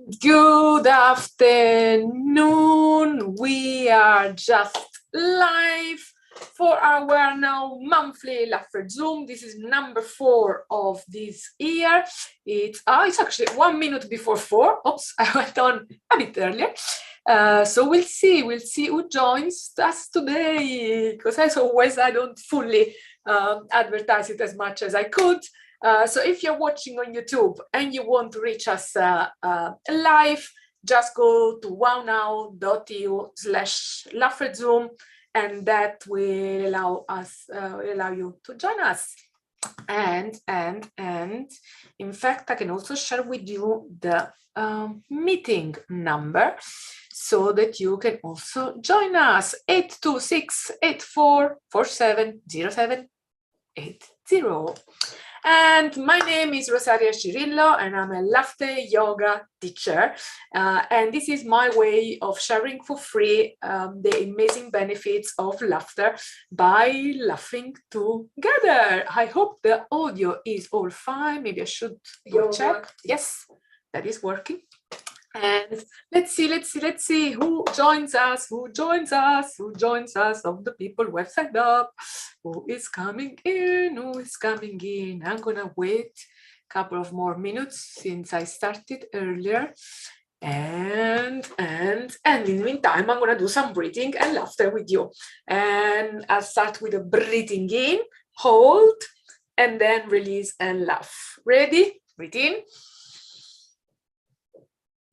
Good afternoon. We are just live for our now monthly LaugherZoom. This is number 4 of this year. It's actually 1 minute before 4. Oops, I went on a bit earlier. So we'll see who joins us today, because as always I don't fully advertise it as much as I could. So if you're watching on YouTube and you want to reach us live, just go to wownow.eu/LaugherZoom, and that will allow you to join us. And in fact, I can also share with you the meeting number so that you can also join us. 826-8447-0780. And my name is Rosaria Cirillo, and I'm a laughter yoga teacher. And this is my way of sharing for free the amazing benefits of laughter by laughing together. I hope the audio is all fine. Maybe I should go check. Yes, that is working. And let's see who joins us of the people who have signed up, who is coming in. I'm gonna wait a couple of more minutes since I started earlier. And in the meantime, I'm gonna do some breathing and laughter with you. And I'll start with a breathing in, hold, and then release and laugh. Ready? Breathe in.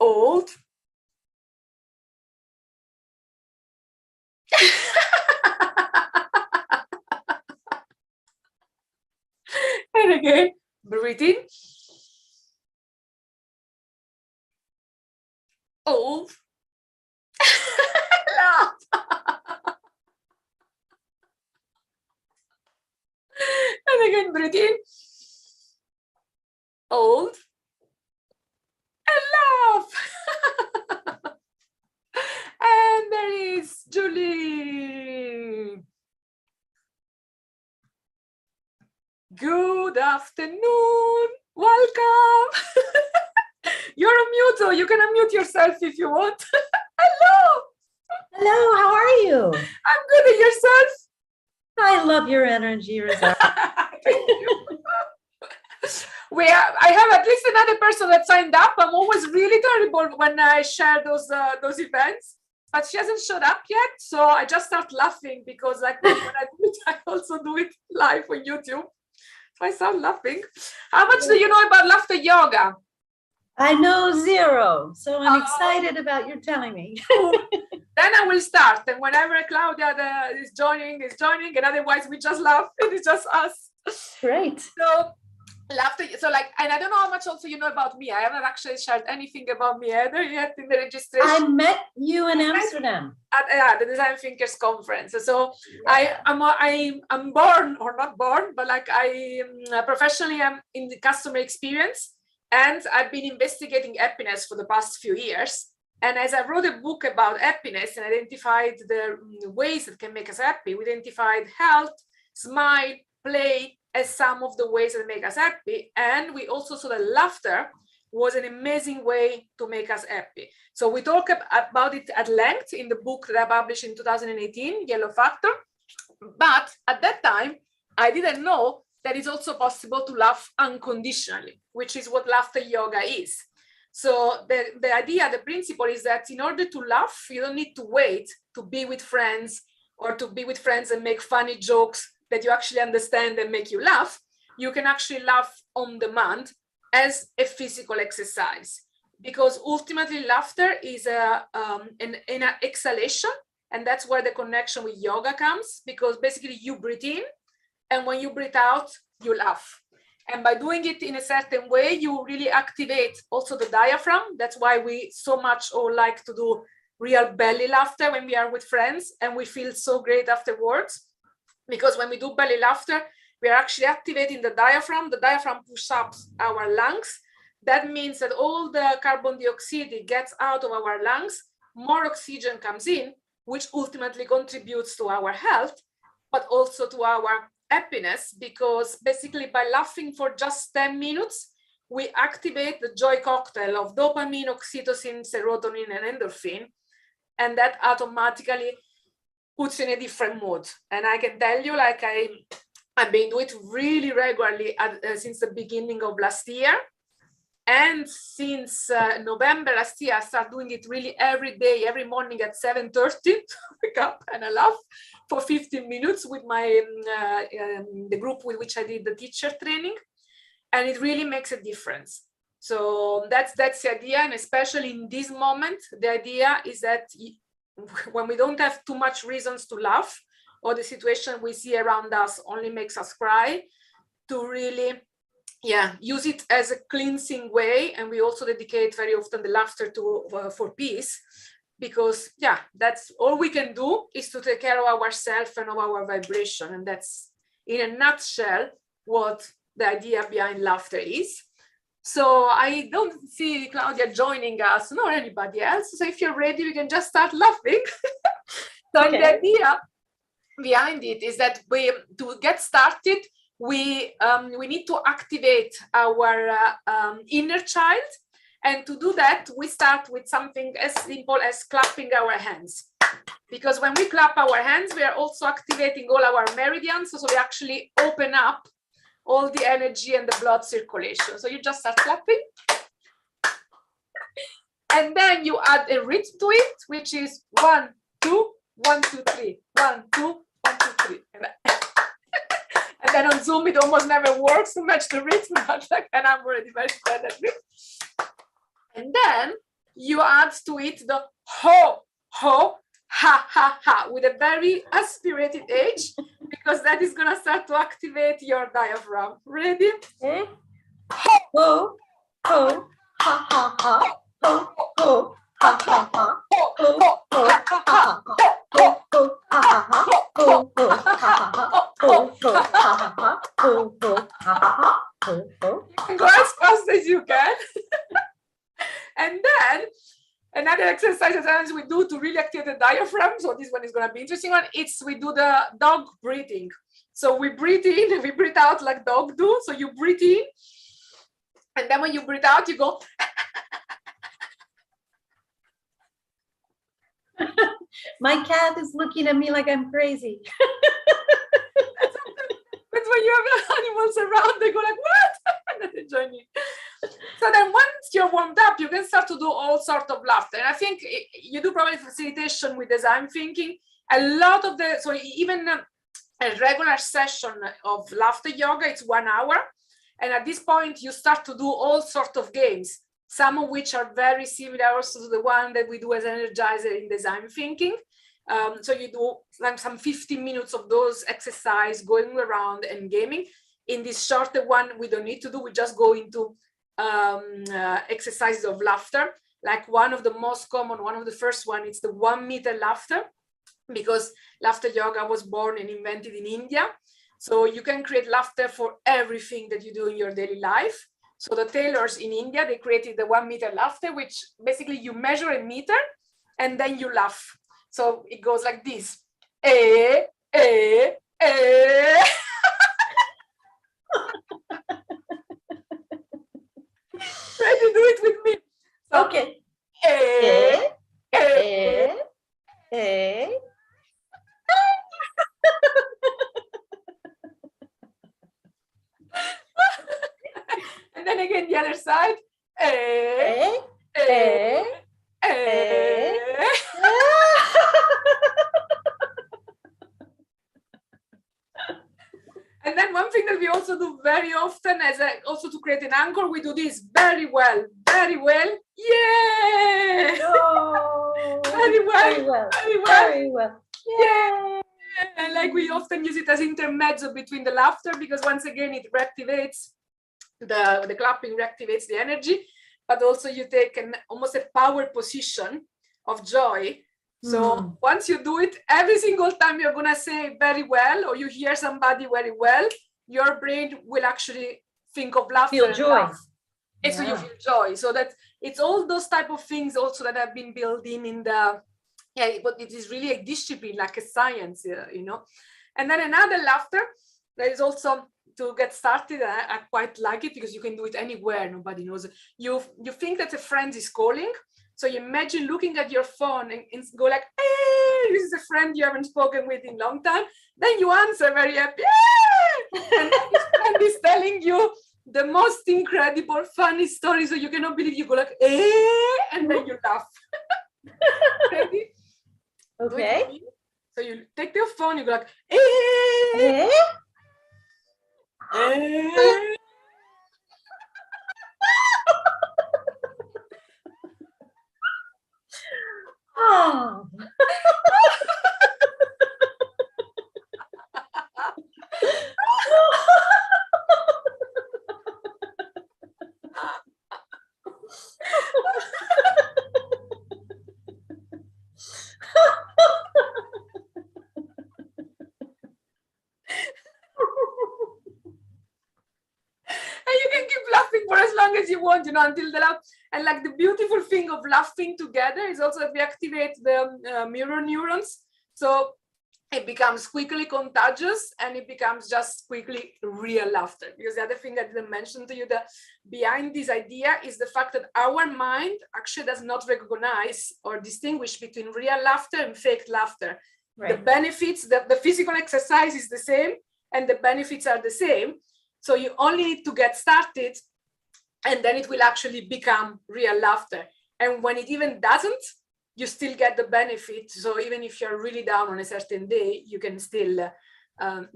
Hold. And again, breathe in. Hold. Laugh. And again, breathe in. Hold. And laugh. And there is Julie. Good afternoon. Welcome. You're on mute, so you can unmute yourself if you want. Hello. Hello, how are you? I'm good. And yourself? I love your energy, Rosaria. Thank you. I have at least another person that signed up. I'm always really terrible when I share those events, but she hasn't showed up yet. So I just start laughing because like when I do it, I also do it live on YouTube. So I start laughing. How much do you know about laughter yoga? I know zero, so I'm excited about your telling me. Then I will start, and whenever Claudia is joining, and otherwise we just laugh, and it's just us. Great. So laughter. So like, and I don't know how much also you know about me. I haven't actually shared anything about me either yet in the registration. I met you in Amsterdam at the Design Thinkers conference. So yeah. I'm born, or not born, but like professionally I'm in the customer experience, and I've been investigating happiness for the past few years. And as I wrote a book about happiness and identified the ways that can make us happy, we identified health, smile, play as some of the ways that make us happy. And we also saw that laughter was an amazing way to make us happy. So we talk about it at length in the book that I published in 2018, Yellow Factor. But at that time, I didn't know that it's also possible to laugh unconditionally, which is what laughter yoga is. So the idea, the principle is that in order to laugh, you don't need to wait to be with friends or to be with friends and make funny jokes that you actually understand and make you laugh. You can actually laugh on demand as a physical exercise, because ultimately laughter is an exhalation, and that's where the connection with yoga comes, because basically you breathe in, and when you breathe out, you laugh. And by doing it in a certain way, you really activate also the diaphragm. That's why we so much all like to do real belly laughter when we are with friends, and we feel so great afterwards. Because when we do belly laughter, we are actually activating the diaphragm. The diaphragm pushes up our lungs. That means that all the carbon dioxide gets out of our lungs, more oxygen comes in, which ultimately contributes to our health, but also to our happiness, because basically by laughing for just 10 minutes, we activate the joy cocktail of dopamine, oxytocin, serotonin, and endorphin, and that automatically puts you in a different mood. And I can tell you, like I've been doing it really regularly since the beginning of last year. And since November last year, I started doing it really every day, every morning at 7:30, wake up and I laugh for 15 minutes with my the group with which I did the teacher training. And it really makes a difference. So that's the idea. And especially in this moment, the idea is that when we don't have too much reasons to laugh, or the situation we see around us only makes us cry, to really use it as a cleansing way. And we also dedicate very often the laughter to for peace, because that's all we can do, is to take care of ourselves and of our vibration. And that's in a nutshell what the idea behind laughter is. So I don't see Claudia joining us, nor anybody else. So if you're ready, we can just start laughing. So the idea behind it is that to get started, we need to activate our inner child. And to do that, we start with something as simple as clapping our hands. Because when we clap our hands, we are also activating all our meridians. So we actually open up all the energy and the blood circulation. So you just start clapping. And then you add a rhythm to it, which is 1, 2, 1, 2, 3, 1, 2, 1, 2, 3. And then on Zoom, it almost never works to match the rhythm, and I'm already very bad at it. And then you add to it the ho, ho, ha, ha, ha, with a very aspirated H, because that is going to start to activate your diaphragm. Ready? Ho, ho, ha, ha, ha, ho, ho, ha, ha, ha, ho, ho, ha, ha, ha, ho, ho, ha, ha, ha, ho, ho, ha, ha, ha, ho, ho, ha, ha, ha, ho, ho, ha, ha, ha, ho, ho. You can go as fast as you can. And then another exercise that we do to really activate the diaphragm, so this one is going to be interesting one, we do the dog breathing. So we breathe in and we breathe out like dog do. So you breathe in, and then when you breathe out, you go. My cat is looking at me like I'm crazy. But when you have animals around, they go like, what? And then they join you. So then once you're warmed up, you can start to do all sorts of laughter. And I think you do probably facilitation with design thinking. A lot of so even a regular session of laughter yoga, it's 1 hour. And at this point, you start to do all sorts of games, some of which are very similar also to the one that we do as energizer in design thinking. So you do like some 15 minutes of those exercise going around and gaming. In this shorter one, we don't need to do, we just go into exercises of laughter. Like one of the most common, one of the first one, it's the 1 meter laughter, because laughter yoga was born and invented in India. So you can create laughter for everything that you do in your daily life. So the tailors in India, they created the 1 meter laughter, which basically you measure a meter and then you laugh. So it goes like this. Eh, eh, eh. Try to do it with me. So, okay. Eh, eh, Eh. And then again, the other side. Eh, eh, eh. And then one thing that we also do very often, also to create an anchor, we do this very well. Yeah! Oh, Very well. Very well. Yeah! And like we often use it as intermezzo between the laughter, because once again, it reactivates the clapping, reactivates the energy, but also you take almost a power position of joy. So once you do it, every single time you're going to say very well, or you hear somebody very well, your brain will actually think of laughter. Feel joy. And so you feel joy. So that it's all those type of things also that have been built in the, but it is really a discipline, like a science, you know. And then another laughter that is also to get started, I quite like it because you can do it anywhere. Nobody knows. You think that a friend is calling. So you imagine looking at your phone and go like, hey, this is a friend you haven't spoken with in a long time. Then you answer very happy, hey! And this friend is telling you the most incredible, funny story. So you cannot believe, you go like, hey, and then you laugh. Ready? Okay. So you take your phone, you go like, hey, hey. Oh. You can keep laughing for as long as you want, until the laugh. And like the beautiful thing of laughing together is also that we activate the mirror neurons. So it becomes quickly contagious and it becomes just quickly real laughter. Because the other thing I didn't mention to you, that behind this idea is the fact that our mind actually does not recognize or distinguish between real laughter and fake laughter. Right. The benefits, the physical exercise is the same and the benefits are the same. So you only need to get started and then it will actually become real laughter. And when it even doesn't, you still get the benefit. So even if you're really down on a certain day, you can still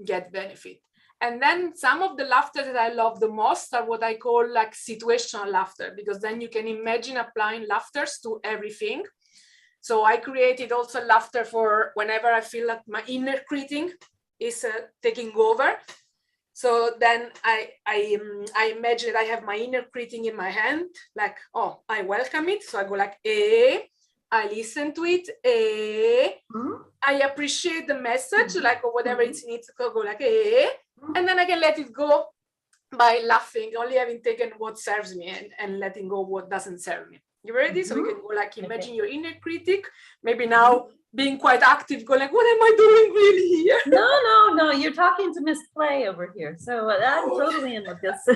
get benefit. And then some of the laughter that I love the most are what I call like situational laughter, because then you can imagine applying laughters to everything. So I created also laughter for whenever I feel like my inner critic is taking over. So then I imagine that I have my inner critic in my hand, like, oh, I welcome it. So I go like, I listen to it, I appreciate the message, like, or whatever it needs to go like, and then I can let it go by laughing, only having taken what serves me and letting go what doesn't serve me. You ready? So you can go like, imagine your inner critic, maybe now being quite active, go like, what am I doing really here? No, you're talking to Miss Play over here. So I'm totally in with this.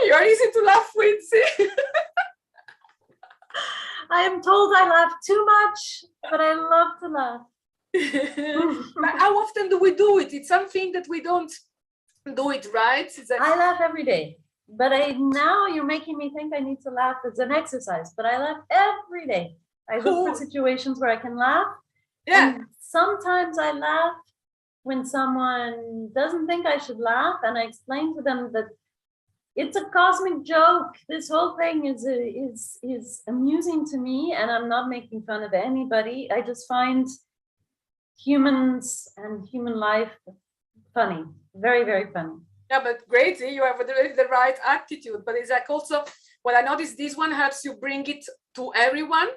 You're easy to laugh with, see? I am told I laugh too much, but I love to laugh. How often do we do it? It's something that we don't do it, right? Like... I laugh every day, but now you're making me think I need to laugh as an exercise, but I laugh every day. I look for situations where I can laugh. Yeah. And sometimes I laugh when someone doesn't think I should laugh, and I explain to them that it's a cosmic joke. This whole thing is amusing to me, and I'm not making fun of anybody. I just find humans and human life funny, very, very funny. Yeah, but great, you have the right attitude. But it's like also what I noticed, this one helps you bring it to everyone.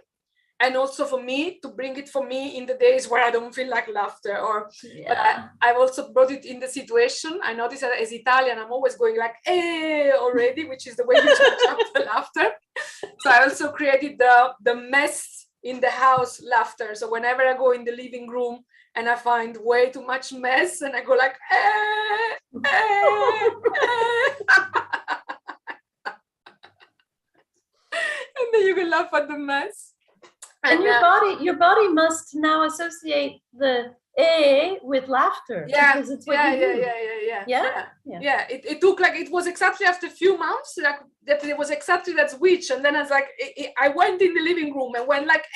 And also for me, to bring it for me in the days where I don't feel like laughter, or but I've also brought it in the situation. I notice that as Italian, I'm always going like, already, which is the way you change up the laughter. So I also created the mess in the house laughter. So whenever I go in the living room and I find way too much mess and I go like, and then you can laugh at the mess. And your body must now associate the with laughter. Yeah, because it's what you do. Yeah. It took like, it was exactly after a few months like that it was exactly that switch, and then I was like, I went in the living room and went like,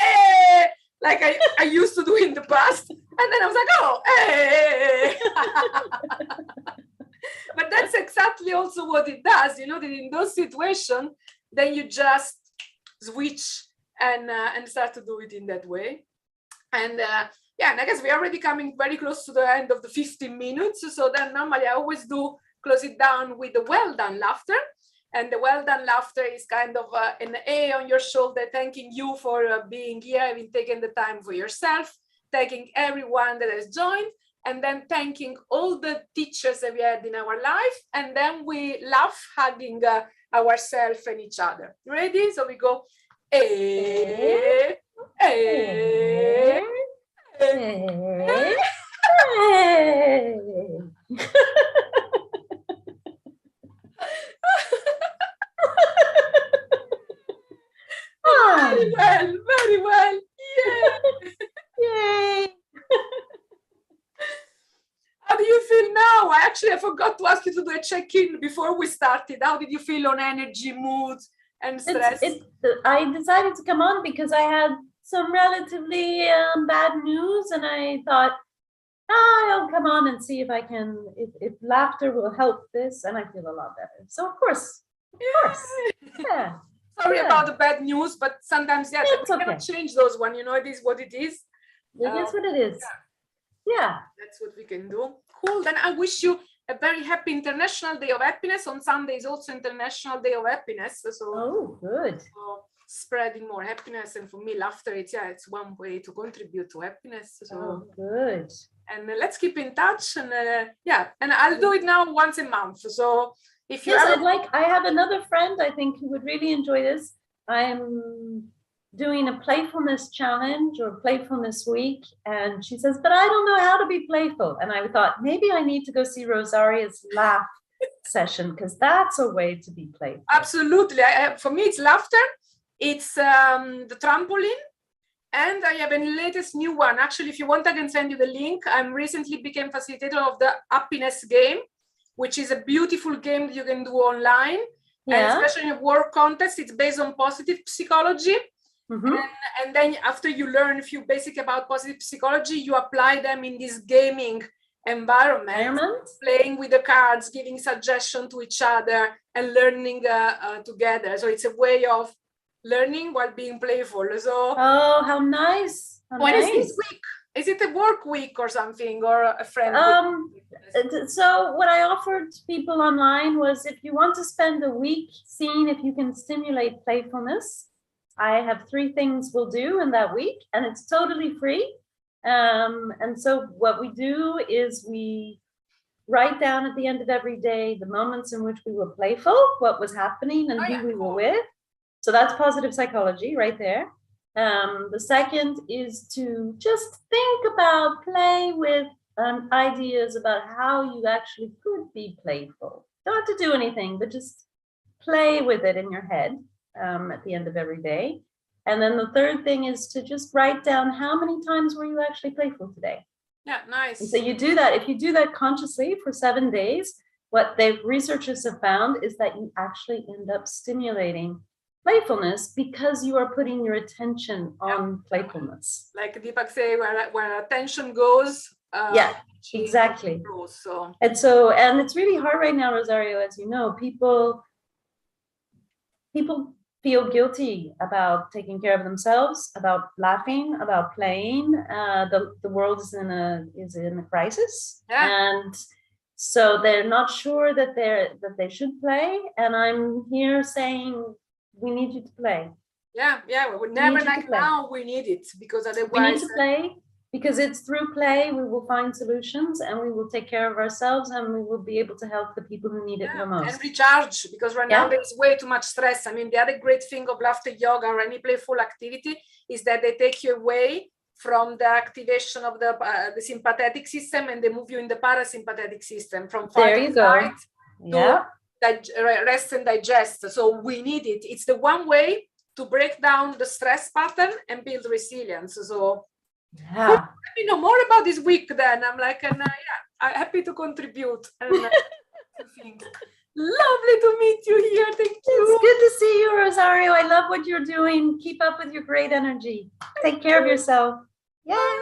like I used to do in the past, and then I was like, But that's exactly also what it does, that in those situations, then you just switch and start to do it in that way. And and I guess we're already coming very close to the end of the 15 minutes. So then normally I always do close it down with the well done laughter. And the well done laughter is kind of an A on your shoulder, thanking you for being here, having taken the time for yourself, thanking everyone that has joined. and then thanking all the teachers that we had in our life, and then we laugh, hugging ourselves and each other. Ready? So we go, eh, eh, Hey. Very well, very well. Yay! Yay! How do you feel now? I forgot to ask you to do a check-in before we started. How did you feel on energy, mood, and stress? I decided to come on because I had some relatively bad news, and I thought, I'll come on and see if I can, if laughter will help this, and I feel a lot better. So of course, yeah. Sorry about the bad news, but sometimes, yeah, we okay. cannot change those one. You know, it is what it is. It is what it is. Yeah. That's what we can do. Cool. Then I wish you a very happy International Day of Happiness. On Sunday is also International Day of Happiness. So, oh, good. So spreading more happiness, and for me, laughter, it's one way to contribute to happiness. So, oh, good. And let's keep in touch. And and I'll do it now once a month. So if you I have another friend I think who would really enjoy this. I'm doing a playfulness challenge or playfulness week, and she says, but I don't know how to be playful. And I thought maybe I need to go see Rosaria's laugh session, because that's a way to be playful. Absolutely. For me, it's laughter. It's the trampoline. And I have a latest new one. Actually, if you want, I can send you the link. I recently became facilitator of the happiness game, which is a beautiful game that you can do online. Yeah. And especially in a work context, it's based on positive psychology. Mm-hmm. And then after you learn a few basic about positive psychology, you apply them in this gaming environment, playing with the cards, giving suggestions to each other, and learning together. So it's a way of learning while being playful. So, oh, how nice! When is this week? Is it a work week or something, or a friend week? So what I offered people online was, if you want to spend a week seeing if you can stimulate playfulness, I have 3 things we'll do in that week, and it's totally free. And so what we do is we write down at the end of every day the moments in which we were playful, what was happening, and who we were with. So that's positive psychology right there. The second is to just think about, play with ideas about how you actually could be playful. Don't have to do anything, but just play with it in your head at the end of every day. And then the third thing is to just write down how many times were you actually playful today. Yeah, nice. And so you do that. If you do that consciously for 7 days, what the researchers have found is that you actually end up stimulating playfulness because you are putting your attention on playfulness. Like Deepak say, where attention goes. Yeah, exactly. Goes, so. And it's really hard right now, Rosario, as you know, people feel guilty about taking care of themselves, about laughing, about playing. The world is in a crisis, and so they're not sure that they should play. And I'm here saying, we need you to play. Yeah, we would never like now. We need it, because otherwise we need to play, because it's through play we will find solutions, and we will take care of ourselves, and we will be able to help the people who need it the most. And recharge, because right now there's way too much stress. I mean, the other great thing of laughter yoga or any playful activity is that they take you away from the activation of the sympathetic system, and they move you in the parasympathetic system from fight and flight to rest and digest. So we need it. It's the one way to break down the stress pattern and build resilience. So let me know more about this week then. I'm like, I'm happy to contribute. And, lovely to meet you here. Thank you. It's good to see you, Rosario. I love what you're doing. Keep up with your great energy. Take care of yourself. Yay.